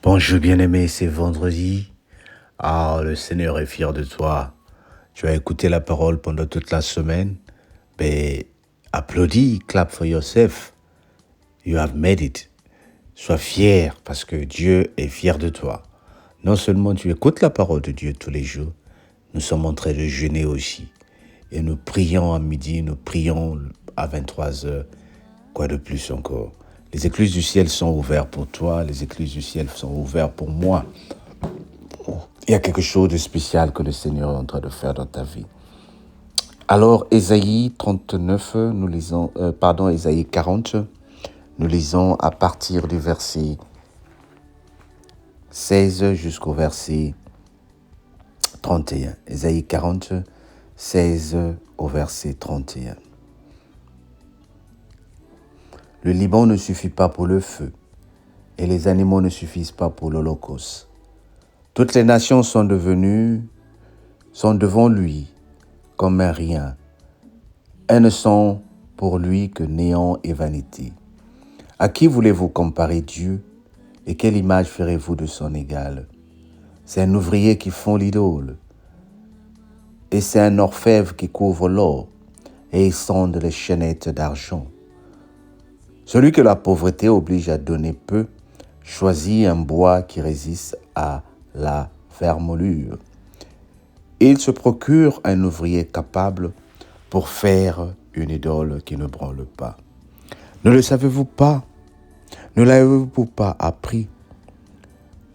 Bonjour bien-aimé, c'est vendredi. Ah, le Seigneur est fier de toi. Tu as écouté la parole pendant toute la semaine. Ben, applaudis, clap for yourself. You have made it. Sois fier parce que Dieu est fier de toi. Non seulement tu écoutes la parole de Dieu tous les jours, nous sommes en train de jeûner aussi. Et nous prions à midi, nous prions à 23 heures. Quoi de plus encore? Les écluses du ciel sont ouvertes pour toi, les écluses du ciel sont ouvertes pour moi. Il y a quelque chose de spécial que le Seigneur est en train de faire dans ta vie. Alors, Ésaïe 39, Ésaïe 40, nous lisons à partir du verset 16 jusqu'au verset 31. Ésaïe 40, 16 au verset 31. Le Liban ne suffit pas pour le feu, et les animaux ne suffisent pas pour l'holocauste. Toutes les nations sont devant lui comme un rien. Elles ne sont pour lui que néant et vanité. À qui voulez-vous comparer Dieu, et quelle image ferez-vous de son égal? C'est un ouvrier qui fond l'idole, et c'est un orfèvre qui couvre l'or, et il sonde les chaînettes d'argent. Celui que la pauvreté oblige à donner peu, choisit un bois qui résiste à la vermoulure. Il se procure un ouvrier capable pour faire une idole qui ne branle pas. Ne le savez-vous pas? Ne l'avez-vous pas appris?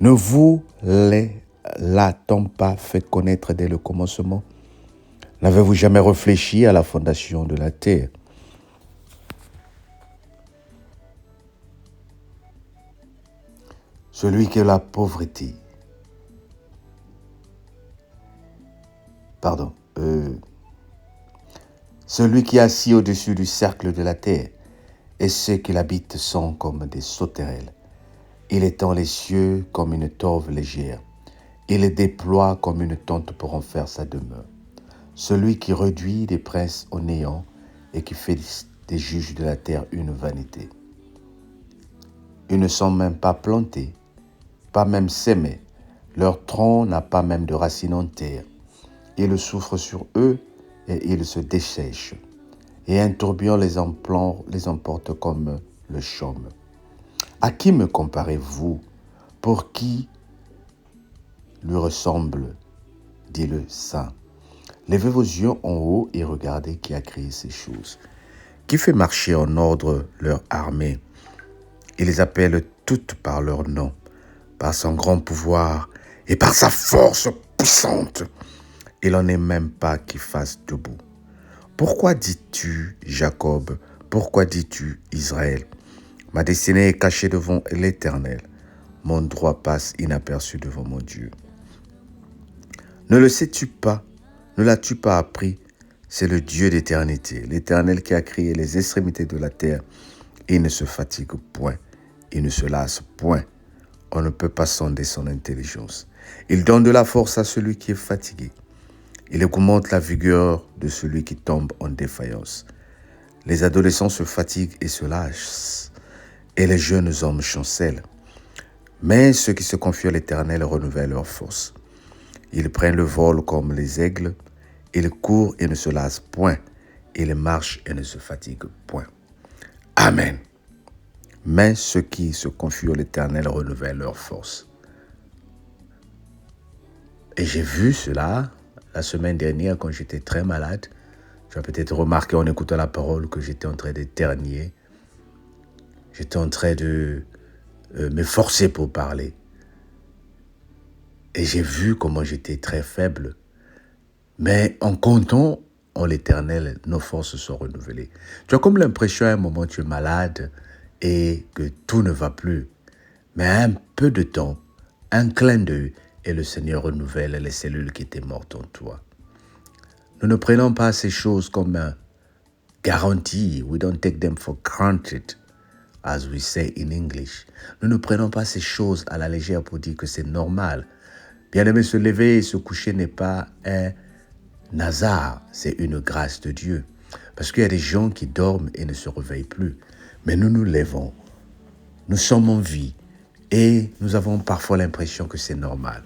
Ne vous l'a-t-on pas fait connaître dès le commencement? N'avez-vous jamais réfléchi à la fondation de la terre? Celui qui a la pauvreté, celui qui est assis au-dessus du cercle de la terre, et ceux qui l'habitent sont comme des sauterelles. Il étend les cieux comme une torve légère. Il les déploie comme une tente pour en faire sa demeure. Celui qui réduit des princes au néant et qui fait des juges de la terre une vanité. Ils ne sont même pas plantés, pas même sémés. Leur tronc n'a pas même de racines en terre. Il souffre sur eux et ils se dessèchent. Et un tourbillon les emporte comme le chaume. À qui me comparez-vous? Pour qui lui ressemble? Dit le Saint. Levez vos yeux en haut et regardez qui a créé ces choses. Qui fait marcher en ordre leur armée? Il les appelle toutes par leur nom, par son grand pouvoir et par sa force puissante. Il n'en est même pas qui fasse debout. Pourquoi dis-tu, Jacob? Pourquoi dis-tu, Israël? Ma destinée est cachée devant l'Éternel. Mon droit passe inaperçu devant mon Dieu. Ne le sais-tu pas? Ne l'as-tu pas appris? C'est le Dieu d'éternité, l'Éternel qui a créé les extrémités de la terre. Il ne se fatigue point, il ne se lasse point. On ne peut pas sonder son intelligence. Il donne de la force à celui qui est fatigué. Il augmente la vigueur de celui qui tombe en défaillance. Les adolescents se fatiguent et se lâchent, et les jeunes hommes chancellent. Mais ceux qui se confient à l'Éternel renouvellent leur force. Ils prennent le vol comme les aigles, ils courent et ne se lassent point, ils marchent et ne se fatiguent point. Amen. Mais ceux qui se confient à l'Éternel renouvellent leur force. Et j'ai vu cela la semaine dernière quand j'étais très malade. Tu as peut-être remarqué en écoutant la parole que j'étais en train d'éternuer. J'étais en train de me forcer pour parler. Et j'ai vu comment j'étais très faible. Mais en comptant en l'Éternel, nos forces sont renouvelées. Tu as comme l'impression à un moment tu es malade et que tout ne va plus. Mais un peu de temps, un clin d'œil, et le Seigneur renouvelle les cellules qui étaient mortes en toi. Nous ne prenons pas ces choses comme un garantie. We don't take them for granted, as we say in English. Nous ne prenons pas ces choses à la légère pour dire que c'est normal. Bien aimé, se lever et se coucher n'est pas un hasard, c'est une grâce de Dieu. Parce qu'il y a des gens qui dorment et ne se réveillent plus. Mais nous nous lèvons. Nous sommes en vie. Et nous avons parfois l'impression que c'est normal,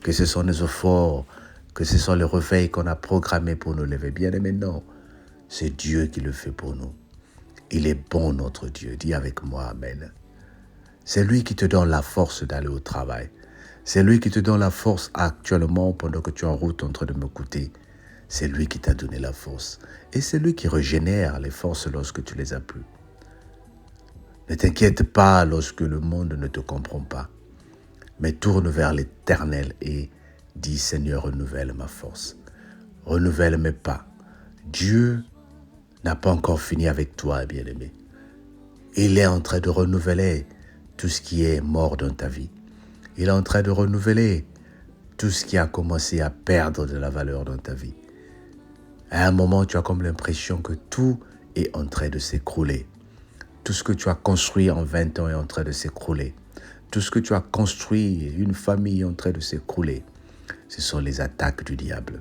que ce sont nos efforts, que ce sont les réveils qu'on a programmés pour nous lever. Bien aimé, non, c'est Dieu qui le fait pour nous. Il est bon, notre Dieu. Dis avec moi, Amen. C'est lui qui te donne la force d'aller au travail. C'est lui qui te donne la force actuellement pendant que tu es en route en train de m'écouter. C'est lui qui t'a donné la force. Et c'est lui qui régénère les forces lorsque tu les as plus. Ne t'inquiète pas lorsque le monde ne te comprend pas, mais tourne vers l'Éternel et dis, Seigneur, renouvelle ma force. Renouvelle mes pas. Dieu n'a pas encore fini avec toi, bien-aimé. Il est en train de renouveler tout ce qui est mort dans ta vie. Il est en train de renouveler tout ce qui a commencé à perdre de la valeur dans ta vie. À un moment, tu as comme l'impression que tout est en train de s'écrouler. Tout ce que tu as construit en 20 ans est en train de s'écrouler. Tout ce que tu as construit, une famille est en train de s'écrouler. Ce sont les attaques du diable.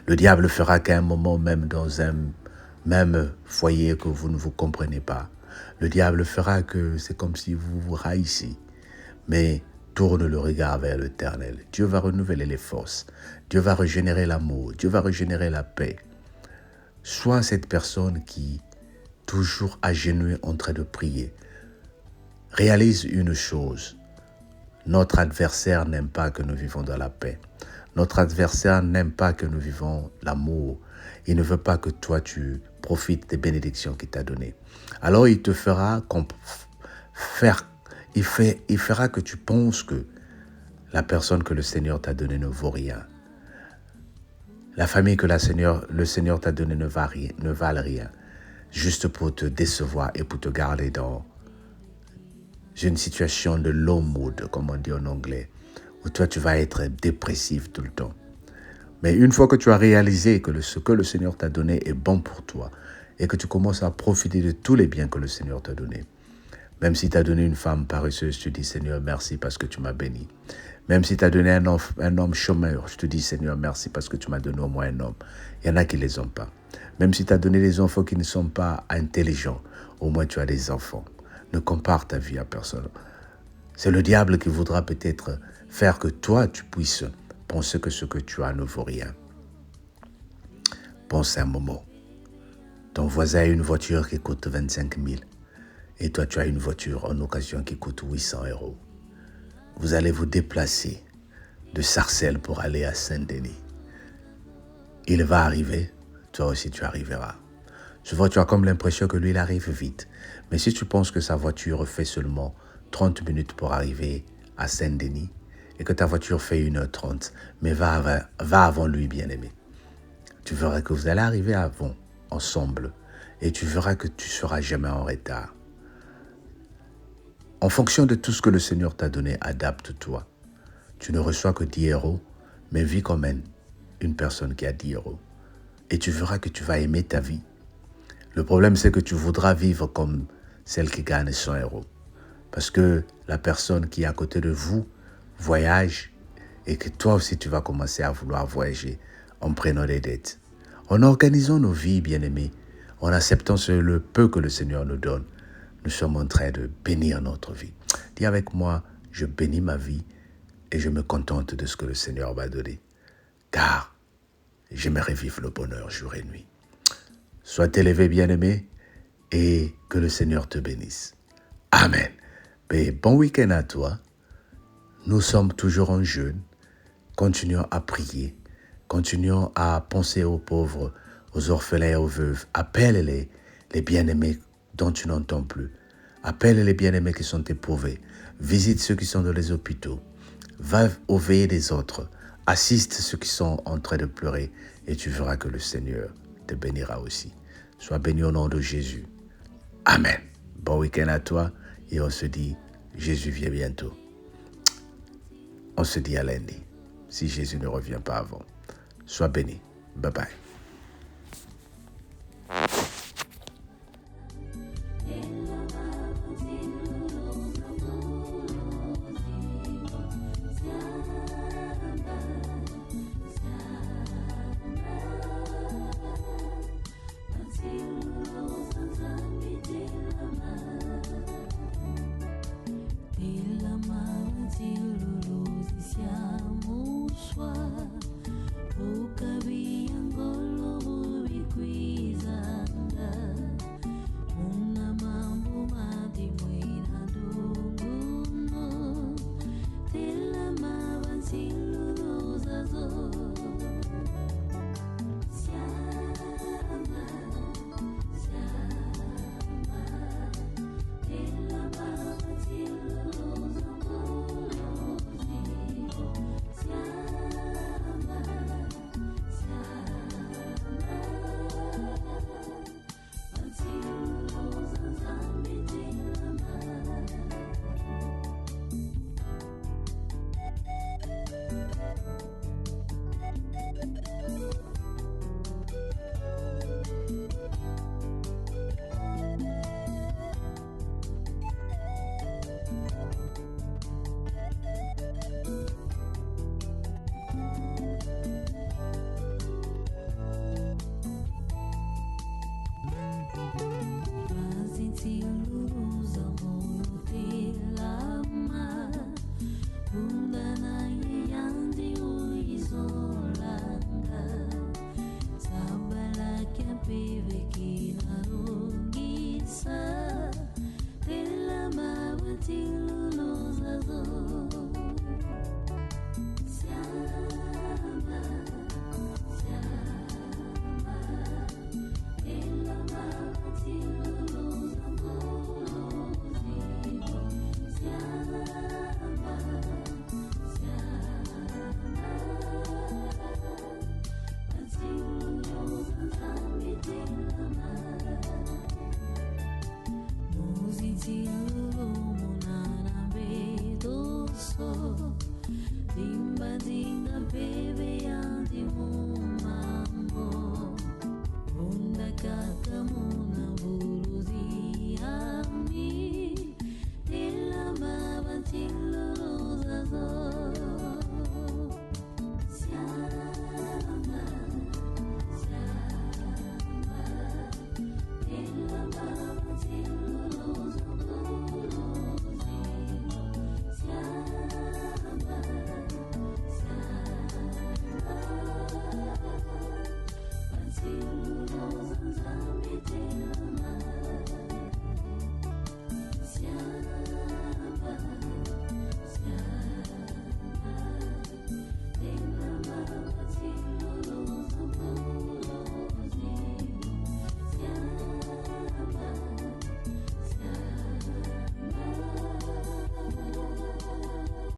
Le diable fera qu'à un moment, même dans un même foyer que vous ne vous comprenez pas, le diable fera que c'est comme si vous vous haïssiez. Mais tourne le regard vers l'Éternel. Dieu va renouveler les forces. Dieu va régénérer l'amour. Dieu va régénérer la paix. Sois cette personne qui, toujours agenouillée en train de prier, réalise une chose. Notre adversaire n'aime pas que nous vivons dans la paix. Notre adversaire n'aime pas que nous vivons l'amour. Il ne veut pas que toi, tu profites des bénédictions qu'il t'a données. Alors, il te fera il fera que tu penses que la personne que le Seigneur t'a donnée ne vaut rien. La famille que le Seigneur t'a donnée ne valent rien. Juste pour te décevoir et pour te garder dans une situation de low mood, comme on dit en anglais, où toi tu vas être dépressif tout le temps. Mais une fois que tu as réalisé que ce que le Seigneur t'a donné est bon pour toi et que tu commences à profiter de tous les biens que le Seigneur t'a donné, même si tu as donné une femme paresseuse, tu dis Seigneur merci parce que tu m'as béni. Même si tu as donné un homme chômeur, je te dis Seigneur merci parce que tu m'as donné au moins un homme. Il y en a qui ne les ont pas. Même si tu as donné des enfants qui ne sont pas intelligents, au moins tu as des enfants. Ne compare ta vie à personne. C'est le diable qui voudra peut-être faire que toi, tu puisses penser que ce que tu as ne vaut rien. Pense un moment. Ton voisin a une voiture qui coûte 25 000 et toi, tu as une voiture en occasion qui coûte 800 €. Vous allez vous déplacer de Sarcelles pour aller à Saint-Denis. Il va arriver, toi aussi tu arriveras. Souvent, tu as comme l'impression que lui, il arrive vite. Mais si tu penses que sa voiture fait seulement 30 minutes pour arriver à Saint-Denis et que ta voiture fait 1h30, mais va avant lui, bien-aimé. Tu verras que vous allez arriver avant, ensemble, et tu verras que tu ne seras jamais en retard. En fonction de tout ce que le Seigneur t'a donné, adapte-toi. Tu ne reçois que 10 €, mais vis comme une personne qui a 10 €. Et tu verras que tu vas aimer ta vie. Le problème, c'est que tu voudras vivre comme celle qui gagne 100 €. Parce que la personne qui est à côté de vous voyage et que toi aussi, tu vas commencer à vouloir voyager en prenant des dettes. En organisant nos vies, bien-aimés, en acceptant le peu que le Seigneur nous donne, nous sommes en train de bénir notre vie. Dis avec moi, je bénis ma vie et je me contente de ce que le Seigneur m'a donné. Car j'aimerais vivre le bonheur jour et nuit. Sois élevé, bien-aimé, et que le Seigneur te bénisse. Amen. Et bon week-end à toi. Nous sommes toujours en jeûne. Continuons à prier. Continuons à penser aux pauvres, aux orphelins et aux veuves. Appelle les bien-aimés dont tu n'entends plus. Appelle les bien-aimés qui sont éprouvés. Visite ceux qui sont dans les hôpitaux. Va au veillées des autres. Assiste ceux qui sont en train de pleurer et tu verras que le Seigneur te bénira aussi. Sois béni au nom de Jésus. Amen. Bon week-end à toi et on se dit, Jésus vient bientôt. On se dit à lundi, si Jésus ne revient pas avant. Sois béni. Bye bye.